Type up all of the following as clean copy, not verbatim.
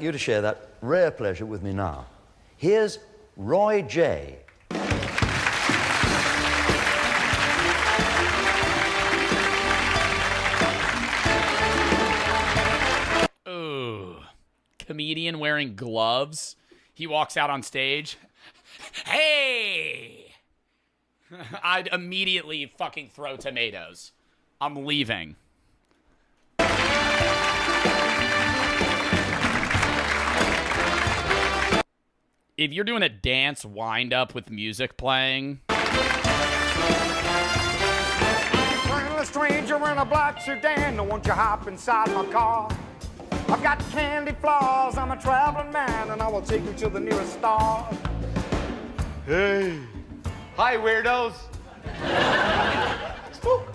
You to share that rare pleasure with me now. Here's Roy J. Ooh. Comedian wearing gloves. He walks out on stage. Hey! I'd immediately fucking throw tomatoes. I'm leaving. If you're doing a dance wind-up with music playing... A stranger in a black sedan, don't want you hop inside my car. I've got candy floss, I'm a traveling man, and I will take you to the nearest star. Hey. Hi, weirdos. Spook.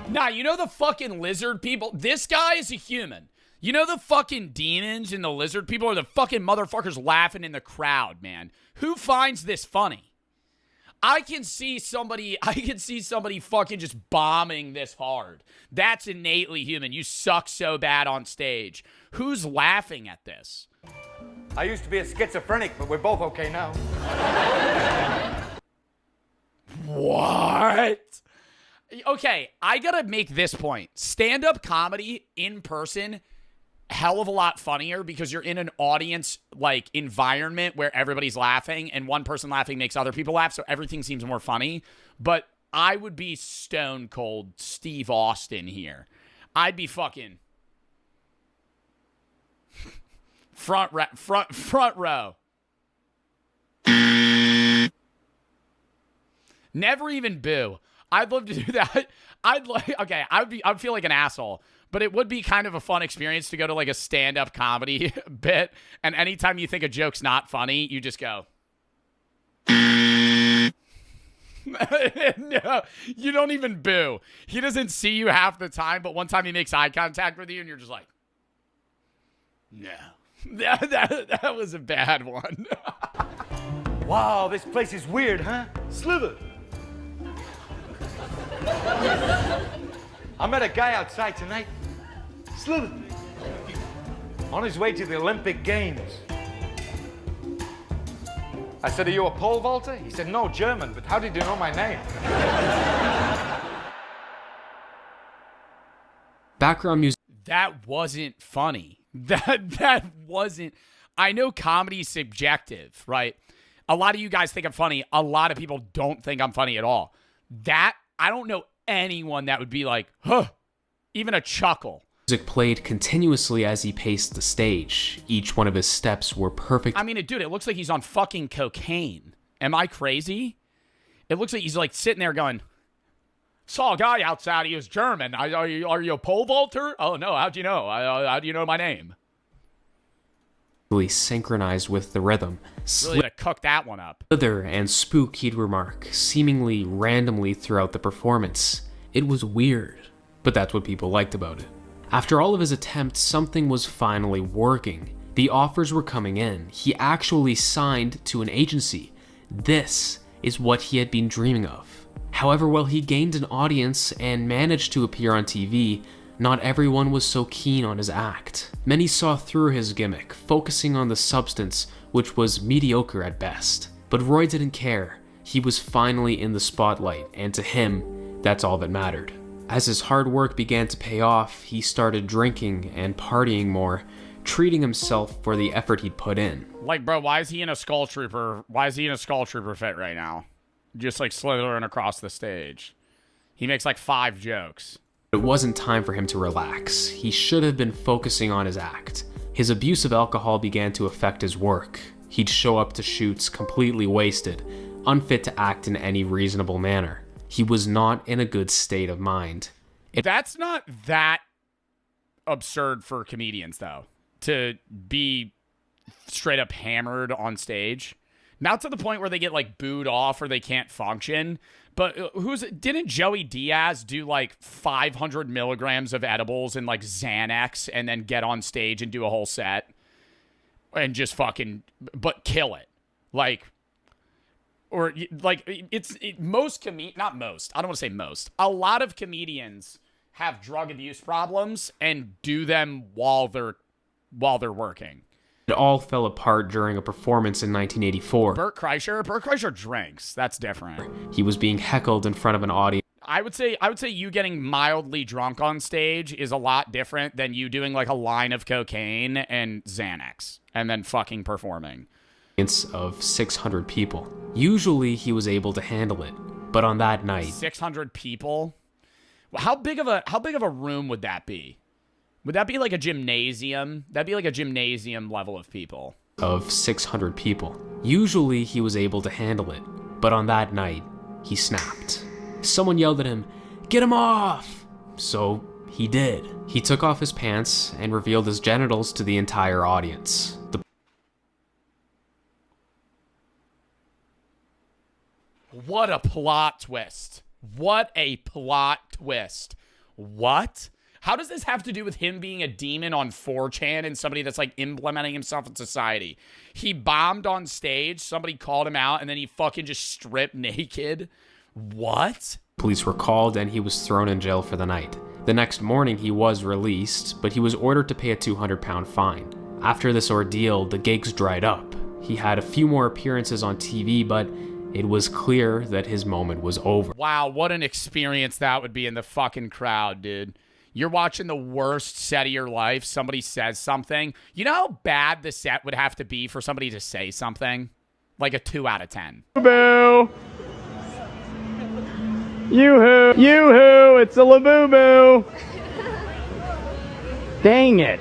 Nah, you know the fucking lizard people? This guy is a human. You know the fucking demons and the lizard people are the fucking motherfuckers laughing in the crowd, man. Who finds this funny? I can see somebody fucking just bombing this hard. That's innately human. You suck so bad on stage. Who's laughing at this? I used to be a schizophrenic, but we're both okay now. What? Okay, I gotta make this point. Stand-up comedy in person, hell of a lot funnier because you're in an audience like environment where everybody's laughing and one person laughing makes other people laugh, so everything seems more funny. But I would be stone cold Steve Austin here. I'd be fucking front row. Never even boo. I'd love to do that. I'd feel like an asshole. But it would be kind of a fun experience to go to like a stand-up comedy bit, and anytime you think a joke's not funny, you just go. No, you don't even boo. He doesn't see you half the time, but one time he makes eye contact with you, and you're just like, no. That was a bad one. Wow, this place is weird, huh? Slither. I met a guy outside tonight. Slither. On his way to the Olympic Games. I said, are you a pole vaulter? He said, no, German, but how did you know my name? Background music. That wasn't funny. That wasn't... I know comedy's subjective, right? A lot of you guys think I'm funny. A lot of people don't think I'm funny at all. I don't know anyone that would be like, huh, even a chuckle. Music played continuously as he paced the stage. Each one of his steps were perfect. I mean, dude, it looks like he's on fucking cocaine. Am I crazy? It looks like he's like sitting there going, saw a guy outside, he was German. Are you a pole vaulter? Oh, no, how'd you know? How do you know my name? Synchronized with the rhythm. Really to cook that one up. Slither and spook, he'd remark, seemingly randomly throughout the performance. It was weird, but that's what people liked about it. After all of his attempts, something was finally working. The offers were coming in. He actually signed to an agency. This is what he had been dreaming of. However, while he gained an audience and managed to appear on TV, not everyone was so keen on his act. Many saw through his gimmick, focusing on the substance, which was mediocre at best. But Roy didn't care. He was finally in the spotlight, and to him, that's all that mattered. As his hard work began to pay off, he started drinking and partying more, treating himself for the effort he'd put in. Like, bro, why is he in a Skull Trooper? Why is he in a Skull Trooper fit right now? Just like slithering across the stage. He makes like 5 jokes. It wasn't time for him to relax. He should have been focusing on his act. His abuse of alcohol began to affect his work. He'd show up to shoots completely wasted, unfit to act in any reasonable manner. He was not in a good state of mind. That's not that absurd for comedians, though, to be straight up hammered on stage. Not to the point where they get like booed off or they can't function. But didn't Joey Diaz do like 500 milligrams of edibles and like Xanax and then get on stage and do a whole set and just fucking, but kill it? Like, or like not most, I don't want to say most. A lot of comedians have drug abuse problems and do them while they're while they're working. It all fell apart during a performance in 1984. Bert Kreischer drinks. That's different. He was being heckled in front of an audience. I would say you getting mildly drunk on stage is a lot different than you doing like a line of cocaine and Xanax and then fucking performing. Of 600 people. Usually he was able to handle it, but on that night, 600 people. Well, how big of a room would that be? Would that be like a gymnasium? That'd be like a gymnasium level of people. Of 600 people. Usually he was able to handle it, but on that night, he snapped. Someone yelled at him, "Get him off!" So he did. He took off his pants and revealed his genitals to the entire audience. What a plot twist. What a plot twist. What? How does this have to do with him being a demon on 4chan and somebody that's like implementing himself in society? He bombed on stage, somebody called him out, and then he fucking just stripped naked? What? Police were called and he was thrown in jail for the night. The next morning he was released, but he was ordered to pay a £200 fine. After this ordeal, the gigs dried up. He had a few more appearances on TV, but it was clear that his moment was over. Wow, what an experience that would be in the fucking crowd, dude. You're watching the worst set of your life. Somebody says something. You know how bad the set would have to be for somebody to say something? Like a 2 out of 10. Boo! Yoo-hoo! Yoo-hoo! It's a Labubu! Dang it!